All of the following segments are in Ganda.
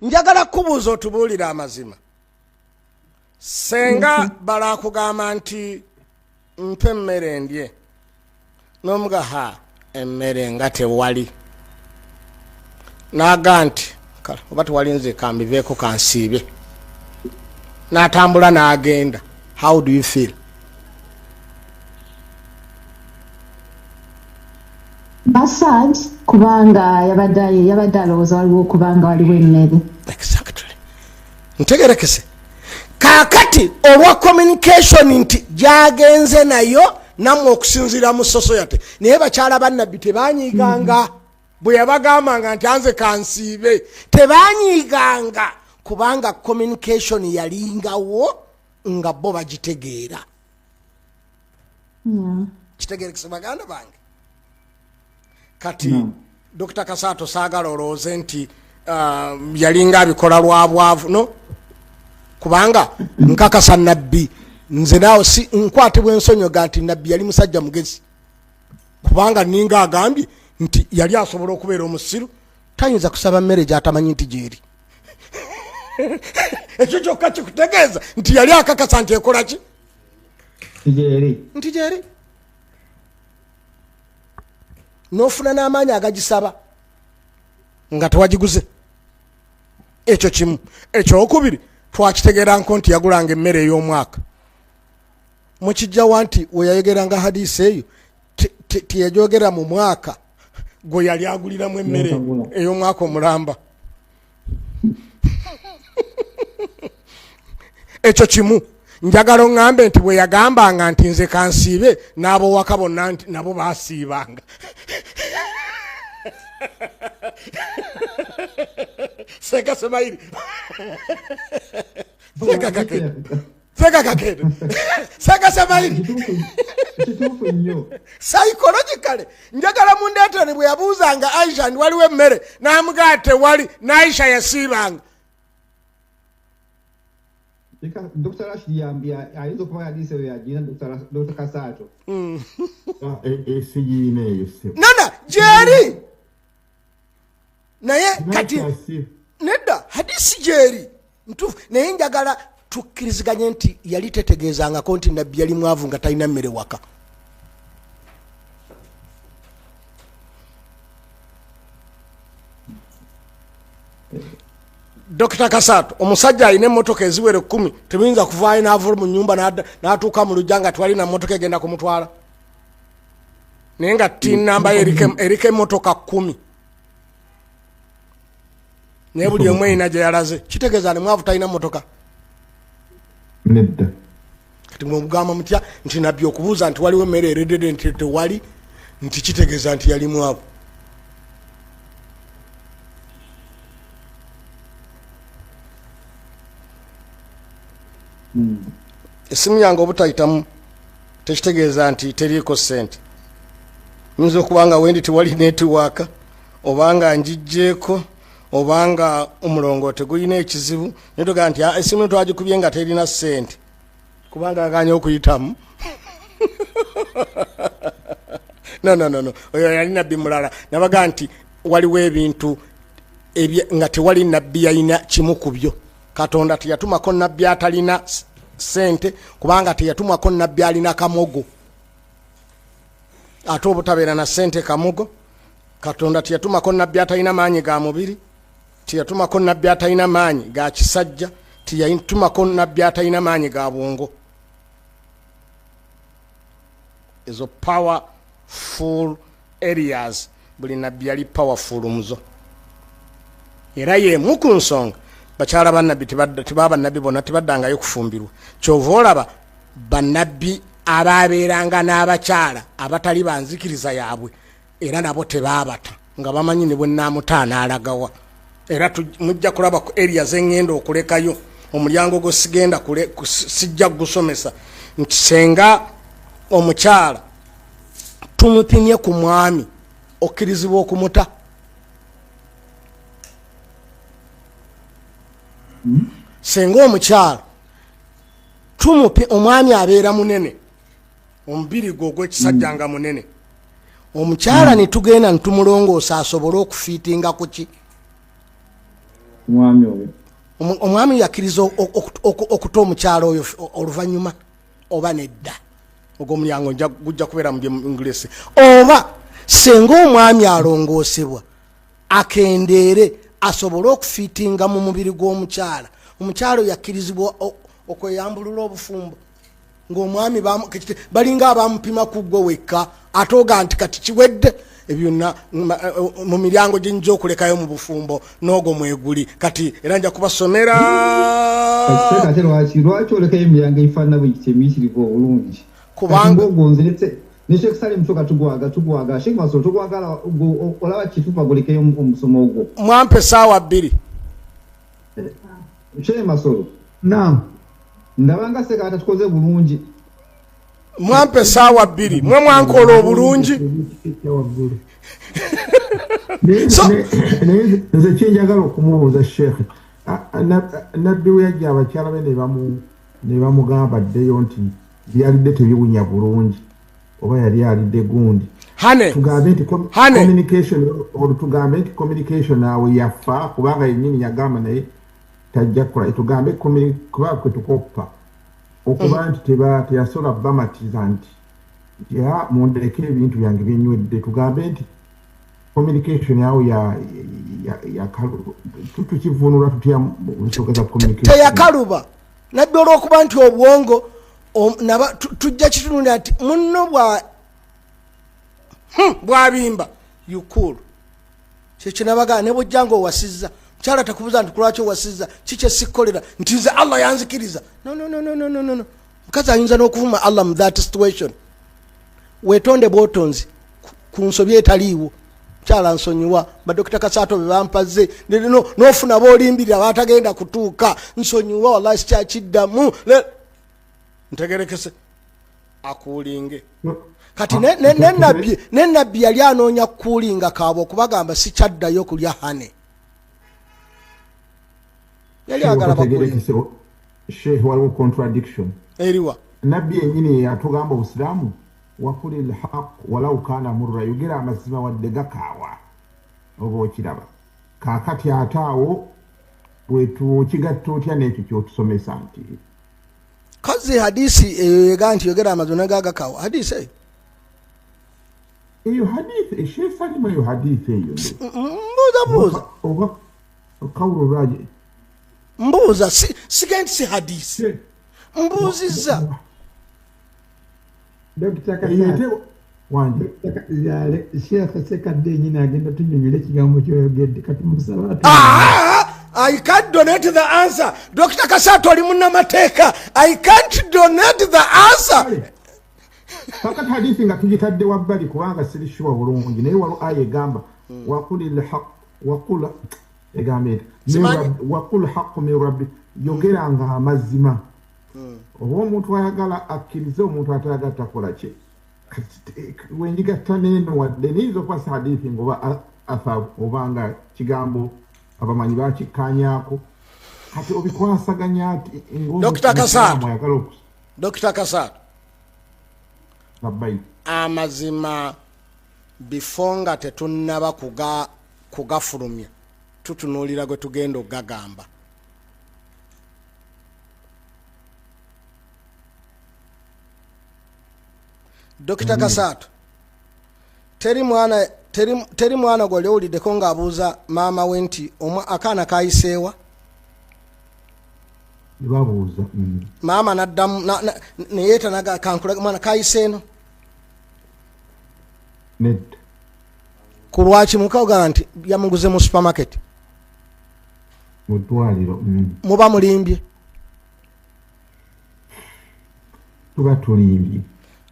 Njagala kubuuza otubuulira amazima. Senga balakugamba nti mpe emmere ndye. N'omuga ha emmere nga tewali. N'aga nti kale oba tewali nze kambiveeko kansiibe. N'atambula n'agenda. How do you feel? Basad kubanga yabadde alowooza waliwo kubanga waliwo emmere. Exactly. Ntegerekese. Kaakati olwa communication nti gyagenze nayo namwe okusinziira mu society. Naye bakyala bannabbi tebanyiiganga. Bwe yabagambanga nti anze kansiibe. Tebanyiiganga kubanga communication yalingawo nga bo bagitegeera. Kitegerekese baganda bange. Kati Dr. Kasato saagala olowooze nti yalinga abikola lwa bwavu no kubanga nkakasa nabbi nze naawe si nkwatibwa ensonyoga nti nabbi yali musajja mugezi kubanga ninga agambye nti yali asobola okubeera omusiru tayinza kusaba mmere gy'atamanyi nti gyeri. Ekyo kyokka kikutegeeza nti yali akakasa nti ekola ki nti gyeri n'ofuna n'amaanyi agagisaba nga tewagiguze. Ekyo kimu. Ekyokubiri twakitegeera nko nti yagulanga emmere ey'omwaka. Mukijjawa nti we yayogeranga hadisi eyo teyajogera mu mwaka gwe yali aguliramu emmere ey'omwaka omulamba. Ekyo kimu. Njagala oŋŋambe nti bwe yagambanga nti nze kansiibe n'ab'owaka bonna nti nabo baasiibanga. Seka Semairi. Seka kakede. Seka kakede. Seka Semairi. Psychologically njagala mundeetani bwe yabuuzanga Aisha ndi waliwo emmere n'amugaa tewali n'Aisha yasiibanga. Dr. Rashid yambia ayinza okuba yadise yagina Dr. Kasato. Esiyine yose. Nana jeri. Naye kati nedda hadisi jeri. Ntufu naye njagala tukkiriziganye nti yali tetegeezanga ko nti nabbi yali mwavu nga talina mmere waka. Dr. Kasato omusajja alina emmotoka eziwere 10 tebiyinza kuvaayo n'avula mu nnyumba n'atuuka mu lujja nga twali na mmotoka egenda kumutwala. Naye nga tin namba eriko emmotoka 10. Naye buli omu erina gye yalaze. Kitegeeza ni mwavu talina mmotoka. Nedda. Kati mwemugamba mutya nti nabbi okubuuza nti waliwo emmere eredede nti tewali nti kitegeeza nti yali mwavu. Esimu yange obutayitamu tekitegeeza nti teriiko ssente. Nyinza okubanga wendi tewali netiwaaka obanga njijjeeko obanga omulongo tegulina ekizibu netoga nti esimu twagikubye nga terina ssente kubanga aganya okuyitamu. No. Oyo yali nabbi mulala. Nabaga nti waliwo ebintu nga tewali nabbi yalina kimu ku byo. Katonda teyatumako nabbi atalina sente kubanga teyatumako nabbi alina kamogo. Ate obutabeera na sente kamogo. Katonda teyatumako nabbi atalina maanyi ga mubiri. Teyatumako nabbi atalina maanyi ga kisajja. Teyatumako nabbi atalina maanyi ga bwongo. Ezo powerful areas buli nabbi yali powerful muzo. Era y'emu ku nsonga bakyala bannabbi tebaba bannabbi bonna tebaddangayo kufumbirwa. Kyova olaba bannabbi abaabeeranga n'abakyala abatali banzikiriza yaabwe era nabo tebaabata nga bamanyi ne bwe nnaamutaana alagawa. Era mujja kulaba ku areas eŋŋenda okulekayo omulyango gwo sigenda sijja gusomesa nti senga omukyala tumupimye ku mwami okkirizibwa okumuta. Senga omukyala tumupe omwami abeera munene omubiri gwo gw'ekisajja nga munene omukyala ne tugenda ne tumulongoosa asobole okufiitinga ku ki mwami oyo omwami yakkiriza okuta omukyalo oyo oluvannyuma oba nedda ogwo omulyango gujja kubeera mu English oba senga omwami alongoosebwa akendeere asobole okufiitinga mu mubiri gw'omukyala omukyalo yakkirizibwa okweyambulula obufumbo ng'omwami balinga abamupima ku gwe wekka atooga nti kati kiwedde ebyonna mu miryango gyenyinza okulekayo mu bufumbo n'ogwo mweguli kati era nja kubasomera lwaki olekayo emiryango ebifaanana bwe kitemiisirivu obulungi kubanga ogonze ne Sheikh Salim soka tugwaga Sheikh Masoro tugwagala olaba kitupa golekayo omusomo ogwo mwampe saawa 2 Sheikh Masoro naam ndabanga seka atatukoze bulungi mwampe saawa 2 mwe mwankola obulungi nze kyenjagala okumubuuza Sheikh nabbi we yajja abakyala be ne bamugamba ddeyo nti byalidde tebiwunya bulungi oba yali alidde gundi tugambe nti communication awe yafa kubanga yennyini yagamba naye tajja kukola tugambe kubanga kwe tukoppa okuba nti teyasobola bamatiza nti mundereke ebintu byange byenywedde tugambe nti communication yawe tukivunula tutya nsogeza communication teyakaluba nabbi olw'okuba nti obwongo tujja kitunulira nti munno bwabimba yukulu kyekyo nabagaa ne bwojja nga owasizza mukyala takubuza nti kulwaki owasizza kikye sikkolera nti nze Allah yanzikiriza no mukazi ayinza n'okuvuma Allah mu that situation weetonde bwotonzi ku nsobi etaliiwo mukyala nsonyiwa badokita Kasaato be bampaze n'ofuna boolimbirira baatagenda kutuuka nsonyiwa wallahi sikyakiddamu ntegerekese akuulinge kati nenabbi yali anoonya kuulinga kaabo okubagamba sikyaddayo kulya hane yali agala bakuulinge Sheikh waliwo contradiction eriwa nabbi yennyini atugamba obusiraamu wakuli lhaq walau kana murra yogera amazima wadde gakaawa oba okiraba kaakati ate awo bwetukigatta otya n'ekyo kyotusomesa nti kazi hadisi ega nti yogera amazima gagakaawa hadisi eyo hadisi Sheikh Salim eyo hadisi eyo mbuuza oba kawulo lwaje mbuuza sigenti si hadisi mbuuzizza Dr. Kasaato wanje Sheikh Sekkadde nyina agenda tunyonyole ekigambo kyoyogedde kati musaba I can't donate the answer. Dr. Kasaato oli munnamateeka. I can't donate the answer. Fakati hadisi nga tugitadde wabbali kubanga siri sure bulungi naye waliwo aya egamba wakuli lhaq wakula egambe wakul haqqu min rabbi yogeranga amazima oba omuntu ayagala akkirize omuntu atayagala takola kye wenjigatta neeno wadde niyinza okuba hadithi ngoba athar obanga kigambo abamanyi bakikkaanyaako kati obikwasaganya ati Dr. Kasaato labbayi amazima before nga tetunnaba kugafulumya tutunuulira gwe tugenda okugagamba Dr. Kasaato teri mwana gwali owuliddeko ng'abuuza maama we nti akaana kayiseewa babuuza maama naddamu neyeetanaga kankulaga mwana kayiseeno nedda ku lwaki mukawugana nti yamuguze mu supermarket mu ddwaliro muba mulimbye tuba tulimbye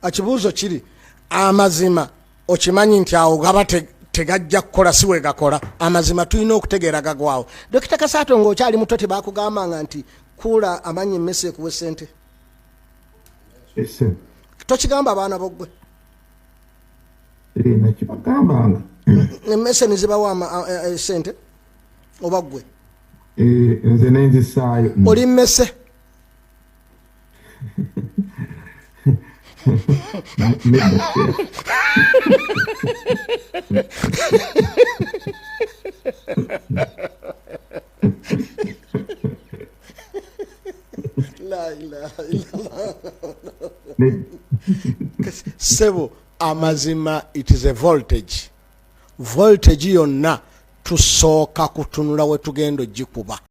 ekibuuzo kiri amazima okimanyi nti awo gaba tegajja kukola si we gakola amazima tulina okutegeera gagwawo Dr. Kasaato ng'okyali muto tebakugambanga nti kuula amanyi emmese ekuwa ssente tokigamba abaana boggwe nakibagambanga emmese nizibawa ssente oba ggwe nze nenzisaayo oli mmese La ilaha illallah. Sebo amazima, it is a voltage yonna tusooka kutunula we tugenda ogikuba.